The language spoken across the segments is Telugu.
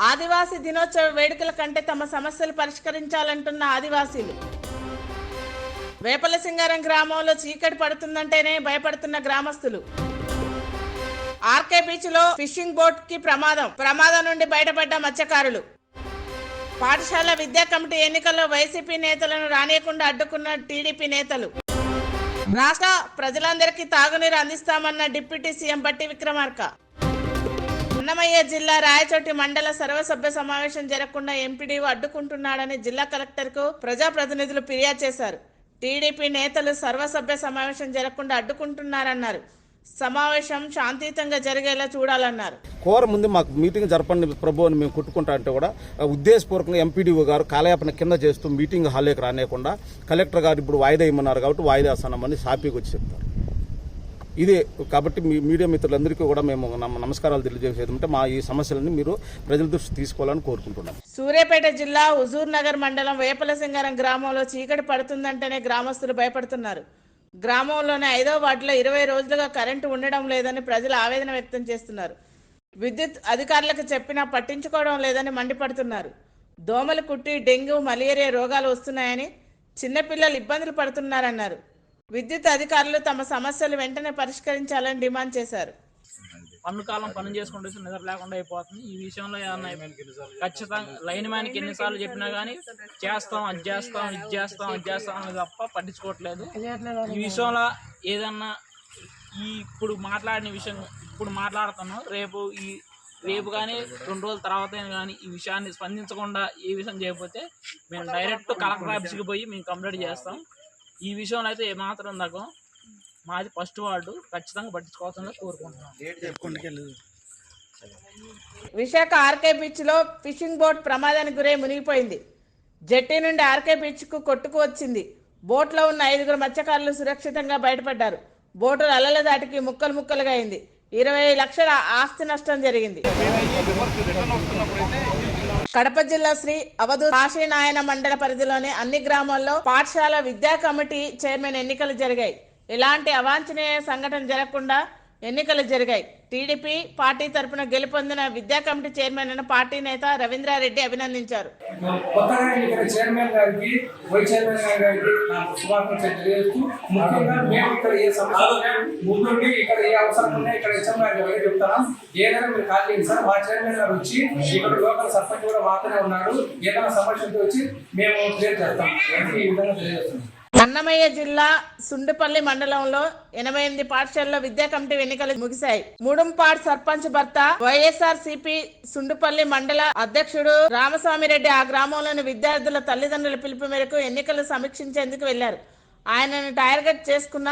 ఆదివాసీ దినోత్సవ వేడుకల కంటే తమ సమస్యలు పరిష్కరించాలంటున్న ఆదివాసీలు. వేపలసింగారం గ్రామంలో చీకటి పడుతుందంటేనే భయపడుతున్న గ్రామస్తులు. ఆర్కే బీచ్ లో ఫిషింగ్ బోట్ కి ప్రమాదం నుండి బయటపడ్డ మత్స్యకారులు. పాఠశాల విద్యా కమిటీ ఎన్నికల్లో వైసీపీ నేతలను రానియకుండా అడ్డుకున్న టీడీపీ నేతలు. రాష్ట్ర ప్రజలందరికీ తాగునీరు అందిస్తామన్న డిప్యూటీ సీఎం బట్టి విక్రమార్క. అన్నమయ్య జిల్లా రాయచోటి మండల సర్వసభ్య సమావేశం జరగకుండా ఎంపీడీఓ అడ్డుకుంటున్నాడని జిల్లా కలెక్టర్ కు ప్రజాప్రతినిధులు ఫిర్యాదు చేశారు. టీడీపీ నేతలు సర్వసభ్య సమావేశం జరగకుండా అడ్డుకుంటున్నారన్నారు. సమావేశం శాంతియుతంగా జరిగేలా చూడాలన్నారు. కోర ముందు మాకు మీటింగ్ జరపండి ప్రభు అని మేము కొట్టుకుంటా అంటే కూడా ఉద్దేశపూర్వకంగా ఎంపీడీఓ గారు కాలయాపన కింద చేస్తూ మీటింగ్ హాల్లోకి రానియకుండా కలెక్టర్ గారు ఇప్పుడు వాయిదా ఇమ్మన్నారు కాబట్టి వాయిదా వేస్తామని సాపీకి వచ్చి చెప్తారు. ఇదే కాబట్టి మీడియా మిత్రులందరికీ కూడా మేము నమస్కారాలు తెలియజేసేది అంటే మా ఈ సమస్యలని మీరు ప్రజల దృష్టి తీసుకోవాలని కోరుకుంటున్నాం. సూర్యాపేట జిల్లా హుజూర్ నగర్ మండలం వేపలసింగారం గ్రామంలో చీకటి పడుతుందంటేనే గ్రామస్తులు భయపడుతున్నారు. గ్రామంలోని 5వ వార్డులో 20 రోజులుగా కరెంటు ఉండడం లేదని ప్రజలు ఆవేదన వ్యక్తం చేస్తున్నారు. విద్యుత్ అధికారులకు చెప్పినా పట్టించుకోవడం లేదని మండిపడుతున్నారు. దోమలు కుట్టి డెంగ్యూ మలేరియా రోగాలు వస్తున్నాయని చిన్నపిల్లలు ఇబ్బందులు పడుతున్నారన్నారు. విద్యుత్ అధికారులు తమ సమస్యలు వెంటనే పరిష్కరించాలని డిమాండ్ చేశారు. పన్ను కాలం పని చేసుకుంటూ నిద్ర లేకుండా అయిపోతుంది. ఈ విషయంలో ఖచ్చితంగా లైన్ మ్యాన్కి ఎన్నిసార్లు చెప్పినా కానీ చేస్తాం అది చేస్తాం ఇది చేస్తాం అది చేస్తాం అని తప్ప పట్టించుకోవట్లేదు. ఈ విషయంలో ఏదన్నా ఇప్పుడు మాట్లాడిన విషయం ఇప్పుడు మాట్లాడుతున్నాం. రేపు కానీ 2 రోజుల తర్వాత కానీ ఈ విషయాన్ని స్పందించకుండా ఏ విషయం చేయకపోతే మేము డైరెక్ట్ కలెక్టర్ ఆఫీస్కి పోయి మేము కంప్లైంట్ చేస్తాం. ఈ విషయంలో అయితే ఏమాత్రం దగ్గర మాది ఫస్ట్ వార్డు ఖచ్చితంగా పట్టించుకోవాల్సిందిగా కోరుకుంటున్నాం. విశాఖ ఆర్కే బీచ్ లో ఫిషింగ్ బోట్ ప్రమాదానికి గురై మునిగిపోయింది. జెట్టి నుండి ఆర్కే బీచ్ కు కొట్టుకు వచ్చింది. బోట్ లో ఉన్న 5 మత్స్యకారులు సురక్షితంగా బయటపడ్డారు. బోటు అలల దాటికి ముక్కలుగా అయింది. 20 లక్షల ఆస్తి నష్టం జరిగింది. కడప జిల్లా శ్రీ అవధూత కాశీనాయన మండల పరిధిలోని అన్ని గ్రామాల్లో పాఠశాల విద్యా కమిటీ చైర్మన్ ఎన్నికలు జరిగాయి. ఎలాంటి అవాంఛనీయ సంఘటన జరగకుండా ఎన్నికలు జరిగాయి. టీడీపీ పార్టీ తరఫున గెలుపొందిన విద్యా కమిటీ చైర్మన్ అయిన పార్టీ నేత రవీంద్రారెడ్డి అభినందించారు. అన్నమయ్య జిల్లా సుండుపల్లి మండలంలో 88 పాఠశాలలో విద్యా కమిటీ ఎన్నికలు ముగిశాయి. మూడంపాడ్ సర్పంచ్ భర్త వైఎస్ఆర్సీపీ సుండుపల్లి మండల అధ్యక్షుడు రామస్వామిరెడ్డి ఆ గ్రామంలోని విద్యార్థుల తల్లిదండ్రుల పిలుపు మేరకు ఎన్నికలు సమీక్షించేందుకు వెళ్లారు. ఆయనను టార్గెట్ చేసుకున్న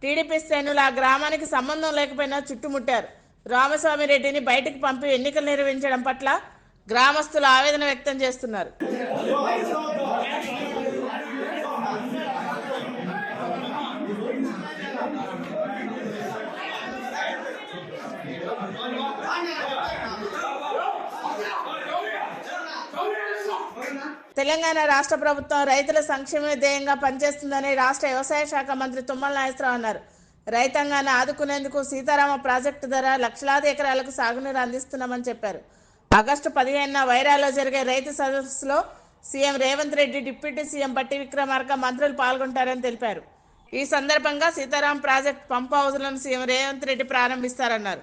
టీడీపీ శ్రేణులు ఆ గ్రామానికి సంబంధం లేకపోయినా చుట్టుముట్టారు. రామస్వామిరెడ్డిని బయటకు పంపి ఎన్నికలు నిర్వహించడం పట్ల గ్రామస్తులు ఆవేదన వ్యక్తం చేస్తున్నారు. తెలంగాణ రాష్ట్ర ప్రభుత్వం రైతుల సంక్షేమ ధ్యేయంగా పనిచేస్తుందని రాష్ట్ర వ్యవసాయ శాఖ మంత్రి తుమ్మల నాగేశ్వరరావు అన్నారు. రైతాంగాన్ని ఆదుకునేందుకు సీతారామ ప్రాజెక్టు ద్వారా లక్షలాది ఎకరాలకు సాగునీరు అందిస్తున్నామని చెప్పారు. ఆగస్టు 15న వైరాలో జరిగే రైతు సదస్సులో CM Revanth Reddy, deputy CM Bhatti Vikramarka మంత్రులు పాల్గొంటారని తెలిపారు. ఈ సందర్భంగా సీతారాం ప్రాజెక్టు పంప్ హౌజ్లను సీఎం రేవంత్ రెడ్డి ప్రారంభిస్తారన్నారు.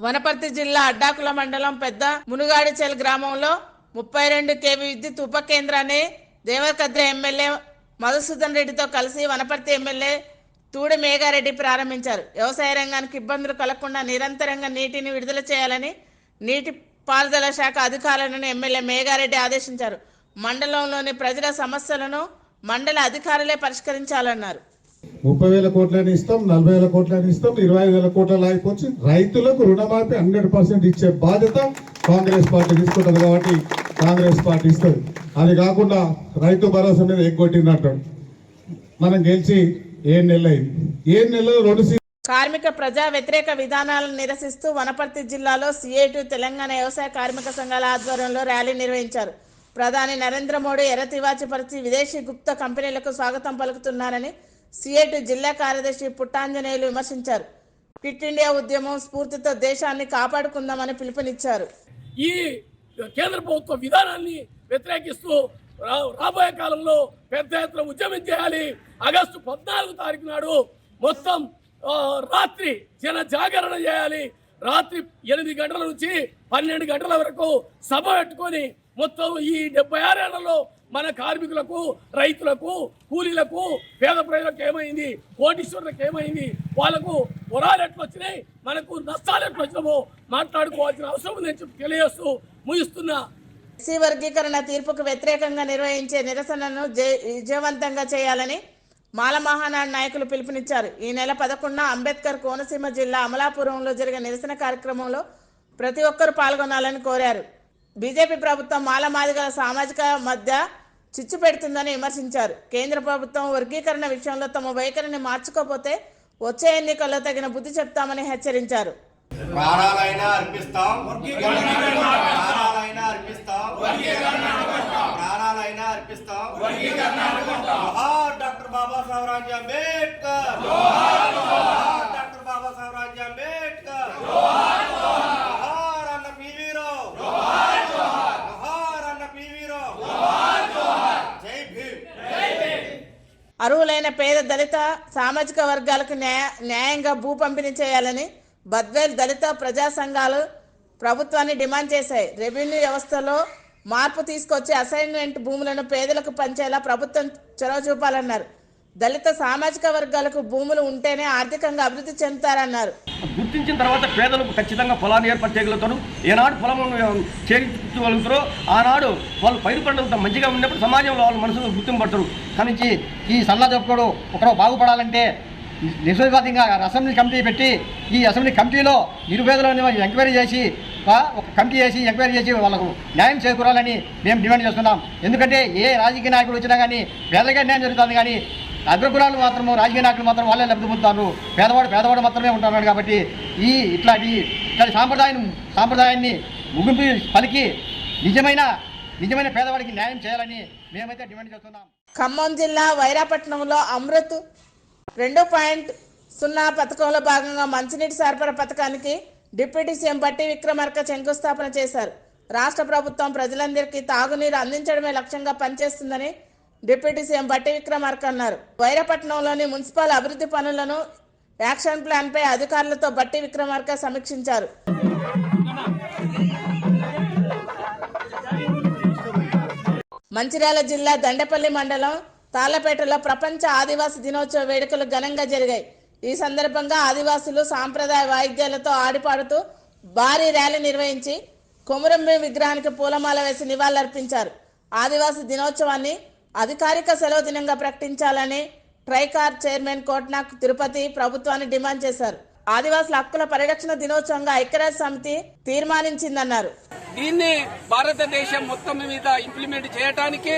వనపర్తి జిల్లా అడ్డాకుల మండలం పెద్ద మునుగాడిచెల్ గ్రామంలో 32 kV విద్యుత్ ఉప కేంద్రాన్ని దేవరకద్ర ఎమ్మెల్యే మధుసూదన్ రెడ్డితో కలిసి వనపర్తి ఎమ్మెల్యే తూడి మేఘారెడ్డి ప్రారంభించారు. వ్యవసాయ రంగానికి ఇబ్బందులు కలగకుండా నిరంతరంగా నీటిని విడుదల చేయాలని నీటి పారుదల శాఖ అధికారులను ఎమ్మెల్యే మేఘారెడ్డి ఆదేశించారు. మండలంలోని ప్రజల సమస్యలను మండల అధికారులే పరిష్కరించాలన్నారు. 30,000 కోట్లని ఇస్తాం, 40,000 కోట్లని ఇస్తాం, 25,000 కోట్ల అయిపోవచ్చు. రైతులకు రుణమాఫీ 100% ఇచ్చే బాధ్యత కాంగ్రెస్ పార్టీ తీసుకుంటుంది కాబట్టి కాంగ్రెస్ పార్టీ ఇస్తుంది. అది కాకుండా రైతు భరోసా మీద ఎగ్గొట్టిందంటాడు. మనం గెలిచి 7 నెలలు అయింది. 7 నెలలు 2 కార్మిక ప్రజా వ్యతిరేక విధానాలను నిరసిస్తూ వనపర్తి జిల్లాలో సిఐటి తెలంగాణ వ్యవసాయ కార్మిక సంఘాల ఆధ్వర్యంలో ర్యాలీ నిర్వహించారు. ప్రధాని నరేంద్ర మోడీ ఎర్రతివాచి పరిచి విదేశీ గుప్త కంపెనీలకు స్వాగతం పలుకుతున్నారని సిఐటి జిల్లా కార్యదర్శి పుట్టాంజనేయులు విమర్శించారు. క్విట్ ఇండియా ఉద్యమం స్ఫూర్తితో దేశాన్ని కాపాడుకుందామని పిలుపునిచ్చారు. ఈ కేంద్ర ప్రభుత్వ విధానాన్ని వ్యతిరేకిస్తూ రాబోయే కాలంలో పెద్ద ఎత్తున ఉద్యమం చేయాలి. ఆగస్టు 14 తారీఖు నాడు మొత్తం రాత్రి జన జాగరణ చేయాలి. రాత్రి 8 గంటల నుంచి 12 గంటల వరకు సభ పెట్టుకొని మొత్తం ఈ 76 ఏళ్లలో మన కార్మికులకు, రైతులకు, కూలీలకు, పేద ప్రజలకు ఏమైంది, కోటీశ్వరులకు ఏమైంది, వాళ్ళకు వరాలు ఎట్లా వచ్చినాయి, మనకు నష్టాలు ఎట్లా వచ్చినామో మాట్లాడుకోవాల్సిన అవసరం ఉందని చెప్పి తెలియజేస్తూ ముగిస్తున్నా. ఎస్సీ వర్గీకరణ తీర్పుకు వ్యతిరేకంగా నిర్వహించే నిరసనను విజయవంతంగా చేయాలని మాల మహానాడు నాయకులు పిలుపునిచ్చారు. ఈ నెల 11న అంబేద్కర్ కోనసీమ జిల్లా అమలాపురంలో జరిగిన నిరసన కార్యక్రమంలో ప్రతి ఒక్కరూ పాల్గొనాలని కోరారు. బీజేపీ ప్రభుత్వం మాల మాదిగల సామాజిక మధ్య చిచ్చు పెడుతుందని విమర్శించారు. కేంద్ర ప్రభుత్వం వర్గీకరణ విషయంలో తమ వైఖరిని మార్చుకోకపోతే వచ్చే ఎన్నికల్లో తగిన బుద్ధి చెప్తామని హెచ్చరించారు. ప్రాణాలైనా అర్పిస్తాం, ప్రాణాలైనా అర్పిస్తాం, ప్రాణాలైనా అర్పిస్తాం. జోహార్ డాక్టర్ బాబాసాహెబ్ రాజా అంబేద్కర్, జోహార్ డాక్టర్ బాబాసాహెబ్ రాజా అంబేద్కర్, జోహార్ అన్న పివి రావు, జోహార్ అన్న పివి రావు, జై భీమ్. అర్హులైన పేద దళిత సామాజిక వర్గాలకు న్యాయంగా భూ పంపిణీ చేయాలని బద్వేల్ దళిత ప్రజా సంఘాలు ప్రభుత్వాన్ని డిమాండ్ చేశాయి. రెవెన్యూ వ్యవస్థలో మార్పు తీసుకొచ్చి అసైన్మెంట్ భూములను పేదలకు పంచేలా ప్రభుత్వం చొరవ చూపాలన్నారు. దళిత సామాజిక వర్గాలకు భూములు ఉంటేనే ఆర్థికంగా అభివృద్ధి చెందుతారన్నారు. గుర్తించిన తర్వాత పేదలకు ఖచ్చితంగా పొలాన్ని ఏర్పాటు చేయగలుగుతారు. ఏనాడు పొలం చేర్చుకోగలుగుతారో ఆనాడు వాళ్ళు పైరు పంటలతో మంచిగా ఉన్నప్పుడు సమాజంలో వాళ్ళు మనసులో గుర్తింపు పడతారు. కానీ ఈ సల్లా చెప్పుకోడు ఒకరో బాగుపడాలంటే నిశ్చయబద్ధంగా అసెంబ్లీ కమిటీ పెట్టి ఈ అసెంబ్లీ కమిటీలో నిరుపేదలను ఎంక్వైరీ చేసి ఒక కమిటీ చేసి ఎంక్వైరీ చేసి వాళ్ళకు న్యాయం చేకూరాలని మేము డిమాండ్ చేస్తున్నాం. ఎందుకంటే ఏ రాజకీయ నాయకుడు వచ్చినా కానీ పేదగా న్యాయం జరుగుతుంది, కానీ అగ్రకులాలు మాత్రము రాజకీయ నాయకులు మాత్రం వాళ్ళే లబ్ధి పొందుతారు. పేదవాడు మాత్రమే ఉంటున్నాడు. కాబట్టి ఇట్లాంటి సాంప్రదాయాన్ని ముగింపు పలికి నిజమైన పేదవాడికి న్యాయం చేయాలని మేమైతే డిమాండ్ చేస్తున్నాం. ఖమ్మం జిల్లా వైరాపట్నంలో అమృత్ 2.0 పథకంలో భాగంగా మంచినీటి సరఫరా పథకానికి డిప్యూటీ సీఎం బట్టి విక్రమార్క శంకుస్థాపన చేశారు. రాష్ట్ర ప్రభుత్వం ప్రజలందరికీ తాగునీరు అందించడమే లక్ష్యంగా పనిచేస్తుందని డిప్యూటీ సీఎం బట్టి విక్రమార్క అన్నారు. వైరాపట్నంలోని మున్సిపల్ అభివృద్ధి పనులను యాక్షన్ ప్లాన్ పై అధికారులతో బట్టి విక్రమార్క సమీక్షించారు. మంచిర్యాల జిల్లా దండపల్లి మండలం తాళ్లపేటలో ప్రపంచ ఆదివాసీ దినోత్సవ వేడుకలు ఘనంగా జరిగాయి. ఈ సందర్భంగా ఆదివాసులు సాంప్రదాయ వాయిద్యాలతో ఆడిపాడుతూ భారీ ర్యాలీ నిర్వహించి కొమురంభీం విగ్రహానికి పూలమాల వేసి నివాళులర్పించారు. ఆదివాసీ దినోత్సవాన్ని అధికారిక సెలవు దినంగా ప్రకటించాలని ట్రైకార్ చైర్మన్ కోట్నాక్ తిరుపతి ప్రభుత్వాన్ని డిమాండ్ చేశారు. ఆదివాసుల హక్కుల పరిరక్షణ దినోత్సవంగా ఐక్యరాజ్య సమితి తీర్మానించిందన్నారు. దీన్ని భారతదేశం మొత్తం మీద ఇంప్లిమెంట్ చేయడానికి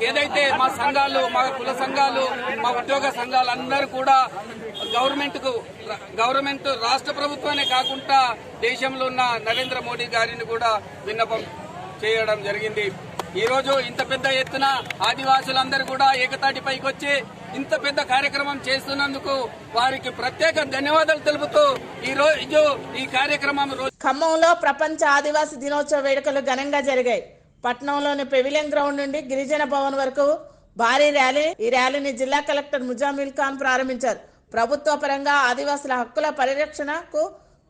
ఏదైతే మా సంఘాలు, మా కుల సంఘాలు, మా ఉద్యోగ సంఘాలు అందరూ కూడా గవర్నమెంట్ రాష్ట్ర ప్రభుత్వాన్ని కాకుండా దేశంలో ఉన్న నరేంద్ర మోడీ గారిని కూడా విన్నపం చేయడం జరిగింది. ఈ రోజు ఇంత పెద్ద ఎత్తున ఆదివాసులందరూ కూడా ఏకతాటిపైకి వచ్చి ఇంత పెద్ద కార్యక్రమం చేస్తున్నందుకు వారికి ప్రత్యేక ధన్యవాదాలు తెలుపుతూ ఈ రోజు ఈ కార్యక్రమం ఖమ్మంలో ప్రపంచ ఆదివాసీ దినోత్సవ వేడుకలు ఘనంగా జరిగాయి. పట్నంలోని పెవిలియన్ గ్రౌండ్ నుండి గిరిజన భవన్ వరకు భారీ ర్యాలీ. ఈ ర్యాలీని జిల్లా కలెక్టర్ ముజామిల్ ఖాన్ ప్రారంభించారు. ప్రభుత్వ పరంగా ఆదివాసుల హక్కుల పరిరక్షణకు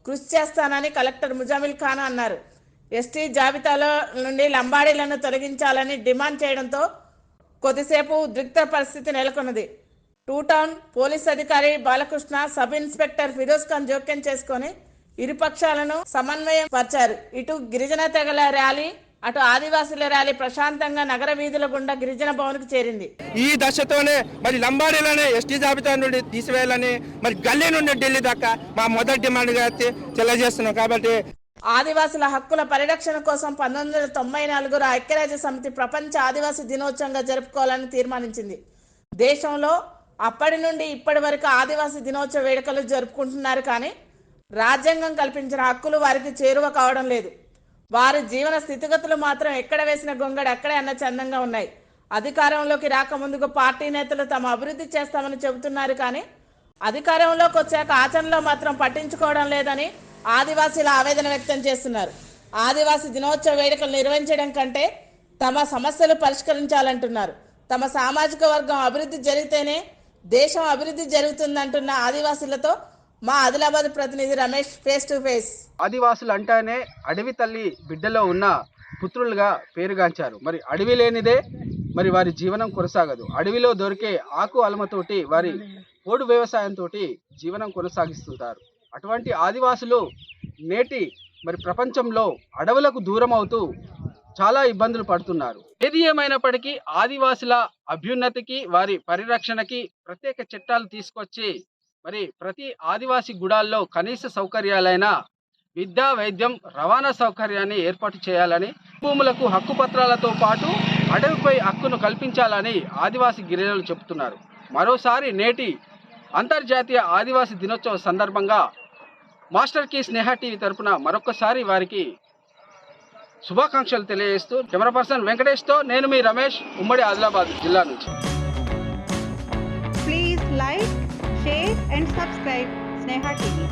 కృషి చేస్తానని కలెక్టర్ ముజామిల్ ఖాన్ అన్నారు. ఎస్టీ జాబితాలో నుండి లంబాడీలను తొలగించాలని డిమాండ్ చేయడంతో కొద్దిసేపు ఉద్రిక్త పరిస్థితి నెలకొన్నది. టూ టౌన్ పోలీస్ అధికారి బాలకృష్ణ, సబ్ ఇన్స్పెక్టర్ ఫిరోజ్ ఖాన్ జోక్యం చేసుకుని ఇరుపక్షాలను సమన్వయం పరిచారు. ఇటు గిరిజన తెగల ర్యాలీ, అటు ఆదివాసుల ర్యాలీ ప్రశాంతంగా నగర వీధుల గుండా గిరిజన భవన్కు చేరింది. ఈ దశతోనే మరి లంబాడీలనే ఎస్టీ జాబితా నుండి తీసివేయాలని మరి గల్లీ నుండి ఢిల్లీ దాకా మా మొదటి డిమాండ్గా తెలియజేస్తున్నాం. కాబట్టి ఆదివాసుల హక్కుల పరిరక్షణ కోసం 1994 ఐక్యరాజ్య సమితి ప్రపంచ ఆదివాసీ దినోత్సవంగా జరుపుకోవాలని తీర్మానించింది. దేశంలో అప్పటి నుండి ఇప్పటి వరకు ఆదివాసీ దినోత్సవ వేడుకలు జరుపుకుంటున్నారు, కానీ రాజ్యాంగం కల్పించిన హక్కులు వారికి చేరువ కావడం లేదు. వారి జీవన స్థితిగతులు మాత్రం ఎక్కడ వేసిన గొంగడి అక్కడే అన్న చందంగా ఉన్నాయి. అధికారంలోకి రాకముందుకు పార్టీ నేతలు తమ అభివృద్ధి చేస్తామని చెబుతున్నారు, కానీ అధికారంలోకి వచ్చాక ఆచరణలో మాత్రం పట్టించుకోవడం లేదని ఆదివాసీల ఆవేదన వ్యక్తం చేస్తున్నారు. ఆదివాసీ దినోత్సవ వేడుకలు నిర్వహించడం కంటే తమ సమస్యలు పరిష్కరించాలంటున్నారు. తమ సామాజిక వర్గం అభివృద్ధి జరిగితేనే దేశం అభివృద్ధి జరుగుతుందంటున్న ఆదివాసీలతో మా ఆదిలాబాద్ ప్రతినిధి రమేష్ ఫేస్ టు ఫేస్. ఆదివాసులు అంటేనే అడవి తల్లి బిడ్డలో ఉన్న పుత్రులుగా పేరుగాంచారు. మరి అడవి లేనిదే మరి వారి జీవనం కొనసాగదు. అడవిలో దొరికే ఆకు అలమతోటి వారి పోడు వ్యవసాయంతో జీవనం కొనసాగిస్తుంటారు. అటువంటి ఆదివాసులు నేటి మరి ప్రపంచంలో అడవులకు దూరం అవుతూ చాలా ఇబ్బందులు పడుతున్నారు. ఏది ఏమైనప్పటికీ ఆదివాసుల అభ్యున్నతికి వారి పరిరక్షణకి ప్రత్యేక చట్టాలు తీసుకొచ్చి మరి ప్రతి ఆదివాసీ గుడాల్లో కనీస సౌకర్యాలైన విద్యా, వైద్యం, రవాణా సౌకర్యాన్ని ఏర్పాటు చేయాలని, భూములకు హక్కు పత్రాలతో పాటు అడవిపై హక్కును కల్పించాలని ఆదివాసీ గిరిజనులు చెబుతున్నారు. మరోసారి నేటి అంతర్జాతీయ ఆదివాసీ దినోత్సవ సందర్భంగా మాస్టర్ కీ స్నేహ టీవీ తరపున మరొకసారి వారికి శుభాకాంక్షలు తెలియజేస్తూ కెమెరా పర్సన్ వెంకటేష్తో నేను మీ రమేష్, ఉమ్మడి ఆదిలాబాద్ జిల్లా నుంచి. Please like, share and subscribe Sneha TV.